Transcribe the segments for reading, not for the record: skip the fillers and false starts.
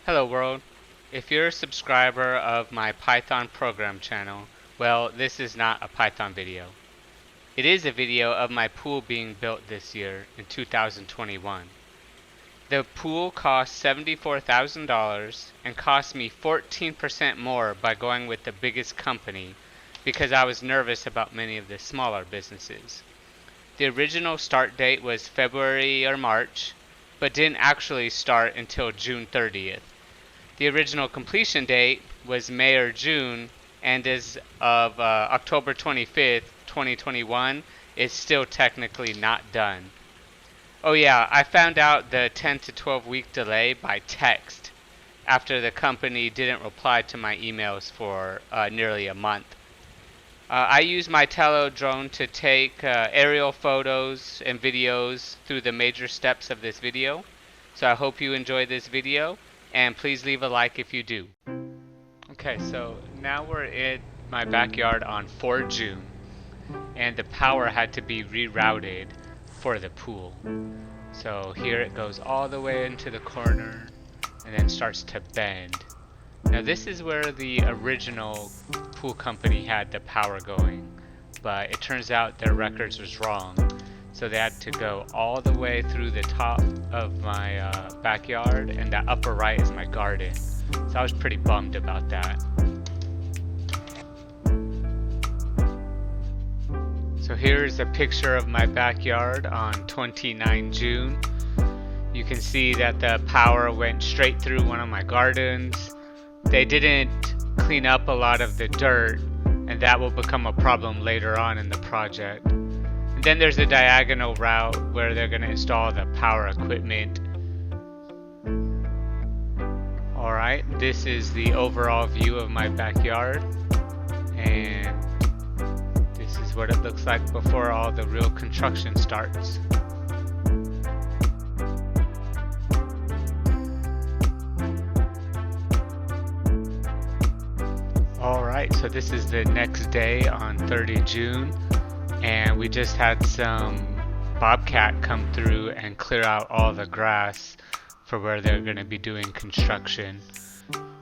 Hello world. If you're a subscriber of my Python program channel, well, this is not a Python video. It is a video of my pool being built this year in 2021. The pool cost $74,000 and cost me 14% more by going with the biggest company because I was nervous about many of the smaller businesses. The original start date was February or March, but didn't actually start until June 30th. The original completion date was May or June, and as of October 25th, 2021, it's still technically not done. Oh yeah, I found out the 10 to 12 week delay by text after the company didn't reply to my emails for nearly a month. I use my Tello drone to take aerial photos and videos through the major steps of this video. So I hope you enjoy this video, and please leave a like if you do. Okay, so now we're in my backyard on 4 June, and the power had to be rerouted for the pool. So here it goes all the way into the corner and then starts to bend. Now this is where the original pool company had the power going, but it turns out their records was wrong. So they had to go all the way through the top of my backyard, and that upper right is my garden. So I was pretty bummed about that. So here's a picture of my backyard on 29 June. You can see that the power went straight through one of my gardens. They didn't clean up a lot of the dirt, and that will become a problem later on in the project. And then there's a diagonal route where they're going to install the power equipment. Alright, this is the overall view of my backyard, and this is what it looks like before all the real construction starts. Alright, so this is the next day on 30 June, and we just had some bobcat come through and clear out all the grass for where they're going to be doing construction.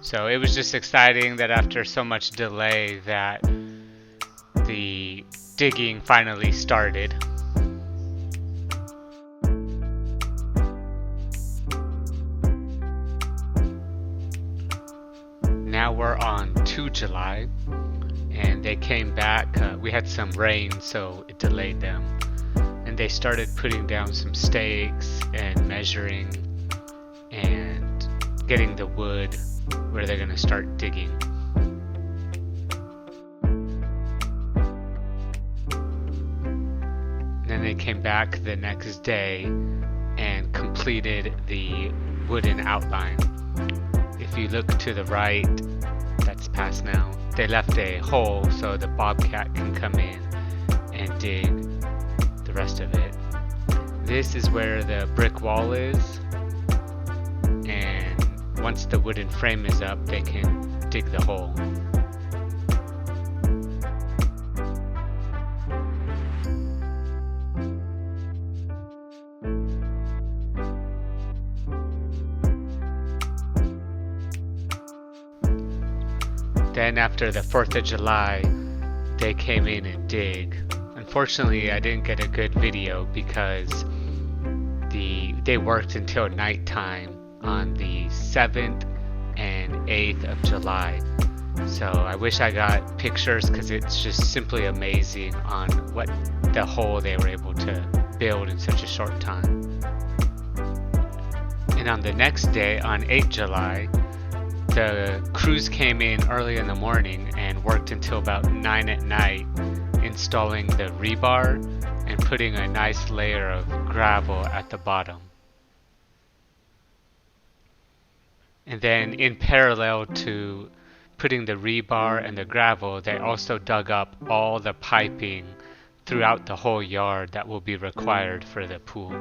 So it was just exciting that after so much delay that the digging finally started. Now we're on 2 July, and they came back. We had some rain, so it delayed them. And they started putting down some stakes and measuring and getting the wood where they're going to start digging. And then they came back the next day and completed the wooden outline. If you look to the right, that's past now, they left a hole so the bobcat can come in and dig the rest of it. This is where the brick wall is, and once the wooden frame is up, they can dig the hole. Then after the 4th of July, they came in and dig. Unfortunately, I didn't get a good video because they worked until nighttime on the 7th and 8th of July. So I wish I got pictures because it's just simply amazing on what the hole they were able to build in such a short time. And on the next day, on 8 July, the crews came in early in the morning and worked until about 9 at night, installing the rebar and putting a nice layer of gravel at the bottom. And then in parallel to putting the rebar and the gravel, they also dug up all the piping throughout the whole yard that will be required for the pool.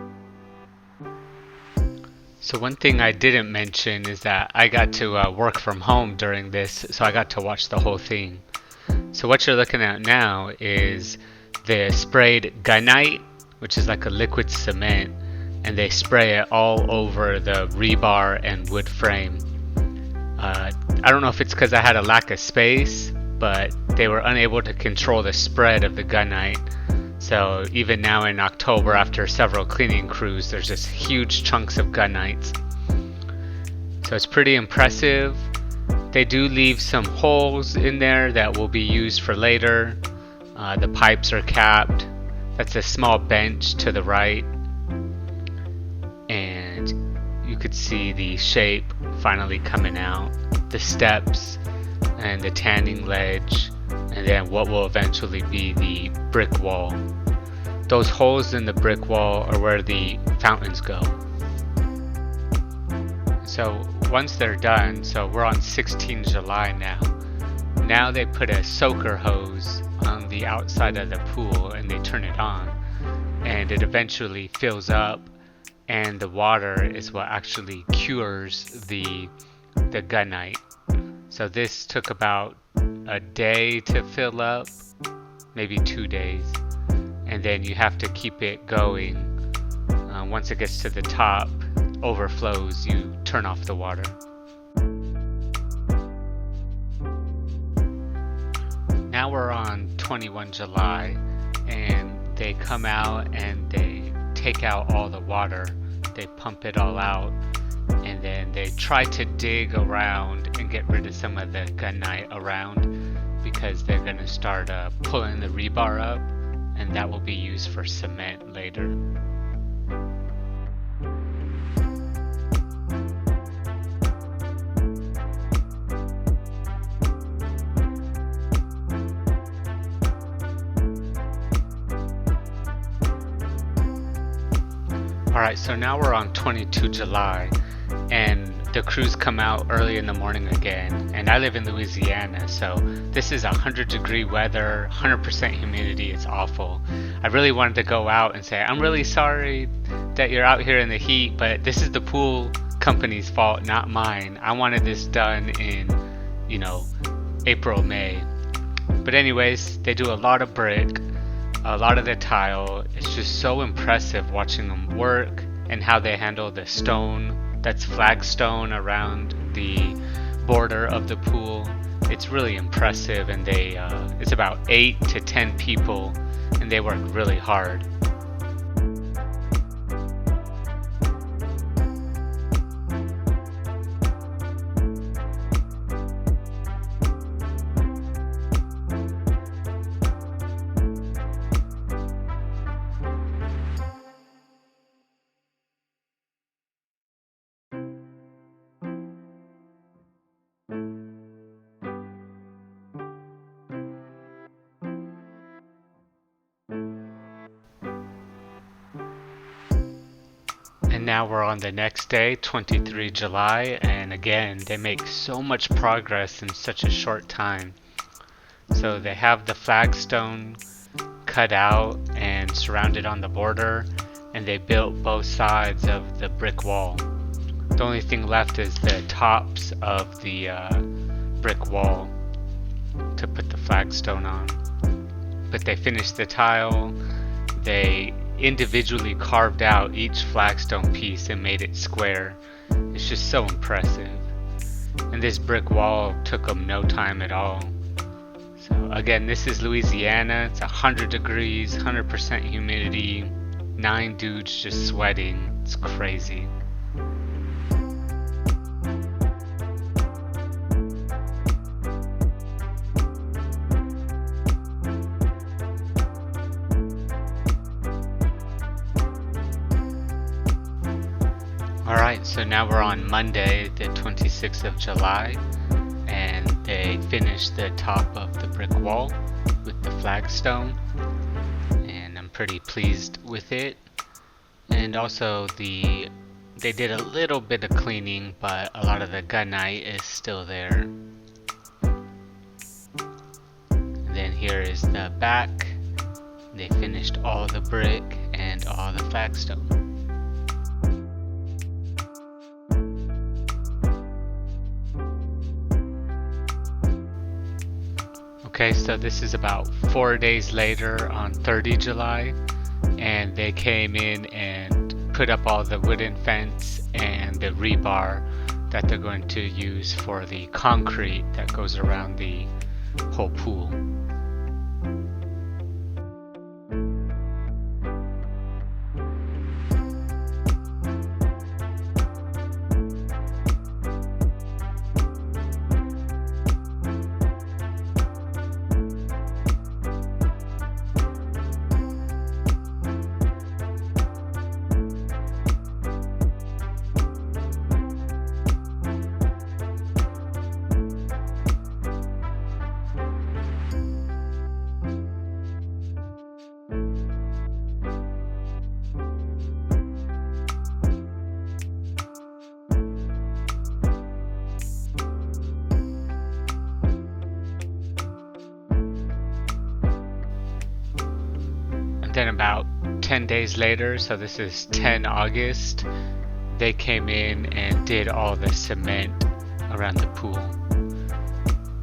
So one thing I didn't mention is that I got to work from home during this, so I got to watch the whole thing. So what you're looking at now is the sprayed gunite, which is like a liquid cement, and they spray it all over the rebar and wood frame. I don't know if it's because I had a lack of space, but they were unable to control the spread of the gunite. So even now in October, after several cleaning crews, there's just huge chunks of gunites. So it's pretty impressive. They do leave some holes in there that will be used for later. The pipes are capped. That's a small bench to the right. And you could see the shape finally coming out. The steps and the tanning ledge, and then what will eventually be the brick wall. Those holes in the brick wall are where the fountains go. So once they're done, so we're on 16 July now. Now they put a soaker hose on the outside of the pool and they turn it on, and it eventually fills up, and the water is what actually cures the gunite. So this took about a day to fill up, maybe 2 days, and then you have to keep it going. Once it gets to the top, overflows, you turn off the water. Now we're on 21 July, and they come out and they take out all the water. They pump it all out, and then they try to dig around and get rid of some of the gunite around, because they're going to start pulling the rebar up, and that will be used for cement later. Alright, so now we're on 22 July, and the crews come out early in the morning again, and I live in Louisiana, so this is 100-degree weather, 100% humidity. It's awful. I really wanted to go out and say, I'm really sorry that you're out here in the heat, but this is the pool company's fault, not mine. I wanted this done in, April, May. But anyways, they do a lot of brick, a lot of the tile. It's just so impressive watching them work and how they handle the stone. That's flagstone around the border of the pool. It's really impressive, and it's about 8 to 10 people, and they work really hard. And now we're on the next day, 23 July, and again, they make so much progress in such a short time. So they have the flagstone cut out and surrounded on the border, and they built both sides of the brick wall. The only thing left is the tops of the brick wall to put the flagstone on. But they finished the tile. They individually carved out each flagstone piece and made it square. It's just so impressive. And this brick wall took them no time at all. So again, this is Louisiana. It's 100 degrees, 100% humidity, 9 dudes just sweating. It's crazy. Alright, so now we're on Monday, the 26th of July, and they finished the top of the brick wall with the flagstone, and I'm pretty pleased with it. And also they did a little bit of cleaning, but a lot of the gunite is still there. And then here is the back. They finished all the brick and all the flagstone. Okay, so this is about 4 days later on 30 July, and they came in and put up all the wooden fence and the rebar that they're going to use for the concrete that goes around the whole pool. Then about 10 days later, so this is 10 August, they came in and did all the cement around the pool.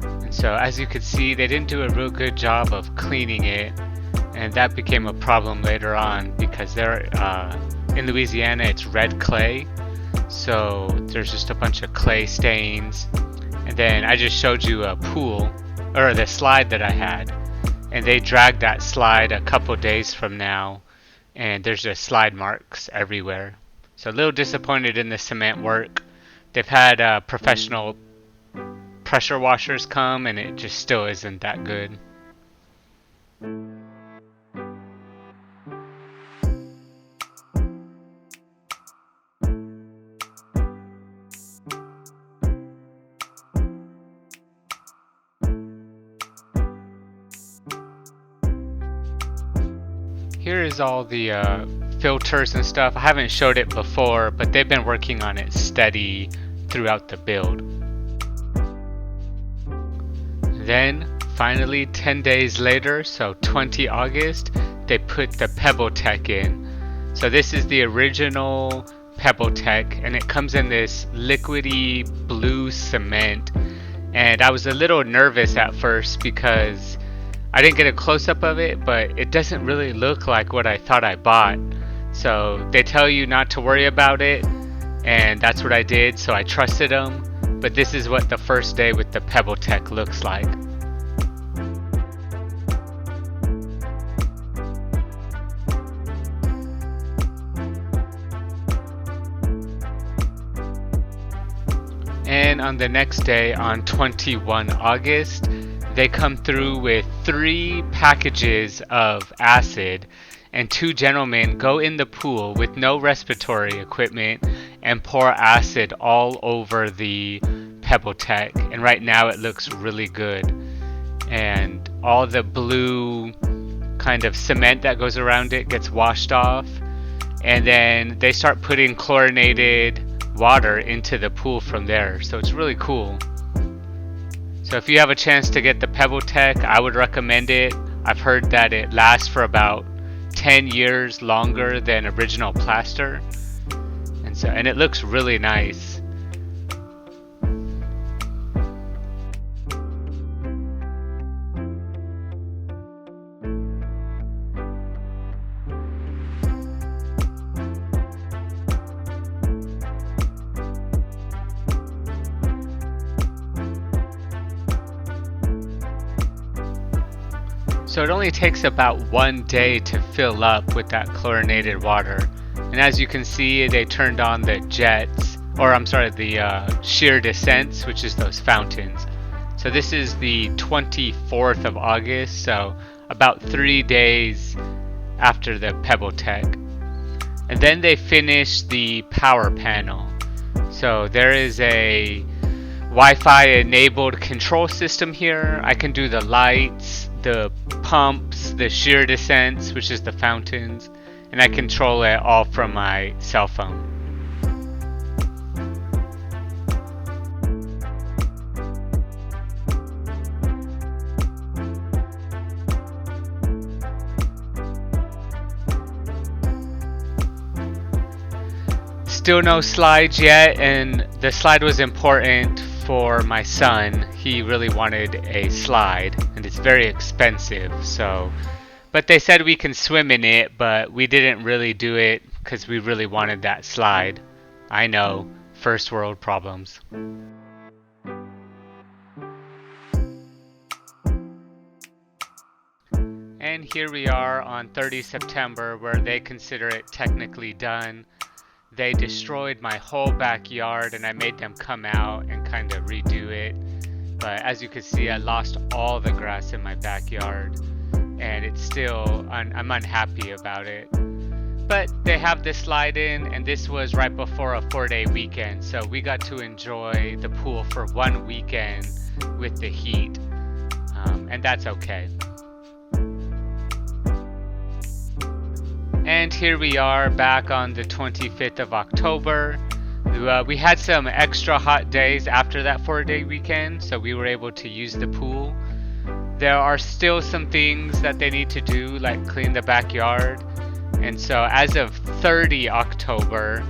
And so as you could see, they didn't do a real good job of cleaning it, and that became a problem later on because they're in Louisiana, it's red clay, so there's just a bunch of clay stains. And then I just showed you a pool, or the slide that I had, and they dragged that slide a couple days from now, and there's just slide marks everywhere. So a little disappointed in the cement work. They've had professional pressure washers come, and it just still isn't that good. Here is all the filters and stuff. I haven't showed it before, but they've been working on it steady throughout the build. Then, finally, 10 days later, so 20 August, they put the Pebble Tech in. So this is the original Pebble Tech, and it comes in this liquidy blue cement. And I was a little nervous at first because I didn't get a close-up of it, but it doesn't really look like what I thought I bought. So they tell you not to worry about it, and that's what I did, so I trusted them. But this is what the first day with the Pebble Tech looks like. And on the next day, on 21 August, they come through with 3 packages of acid, and 2 gentlemen go in the pool with no respiratory equipment and pour acid all over the Pebble Tech. And right now it looks really good. And all the blue kind of cement that goes around it gets washed off. And then they start putting chlorinated water into the pool from there. So it's really cool. So if you have a chance to get the Pebble Tech, I would recommend it. I've heard that it lasts for about 10 years longer than original plaster. And it looks really nice. So it only takes about 1 day to fill up with that chlorinated water. And as you can see, they turned on the jets, or I'm sorry, the shear descents, which is those fountains. So this is the 24th of August, so about 3 days after the Pebble Tech. And then they finished the power panel. So there is a Wi-Fi enabled control system here. I can do the lights, the pumps, the shear descents, which is the fountains, and I control it all from my cell phone. Still no slides yet, and the slide was important for my son. He really wanted a slide, and it's very expensive, but they said we can swim in it, but we didn't really do it because we really wanted that slide. I know, first world problems. And here we are on 30 September where they consider it technically done. They destroyed my whole backyard and I made them come out and kind of redo it. But as you can see, I lost all the grass in my backyard and it's still, I'm unhappy about it. But they have this slide in, and this was right before a 4-day weekend, so we got to enjoy the pool for one weekend with the heat, and that's okay. And here we are back on the 25th of October. We had some extra hot days after that 4-day weekend, so we were able to use the pool. There are still some things that they need to do, like clean the backyard. And so as of 30 October,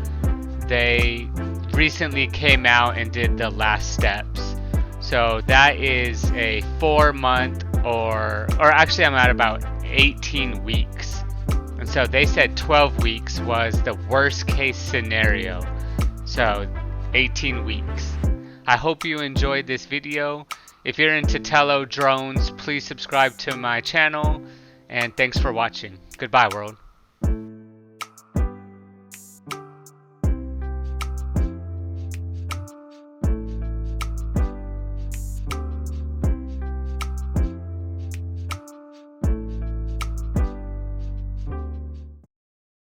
they recently came out and did the last steps. So that is a 4-month or actually I'm at about 18 weeks. And so they said 12 weeks was the worst case scenario. So 18 weeks. I hope you enjoyed this video. If you're into Tello drones, please subscribe to my channel. And thanks for watching. Goodbye, world.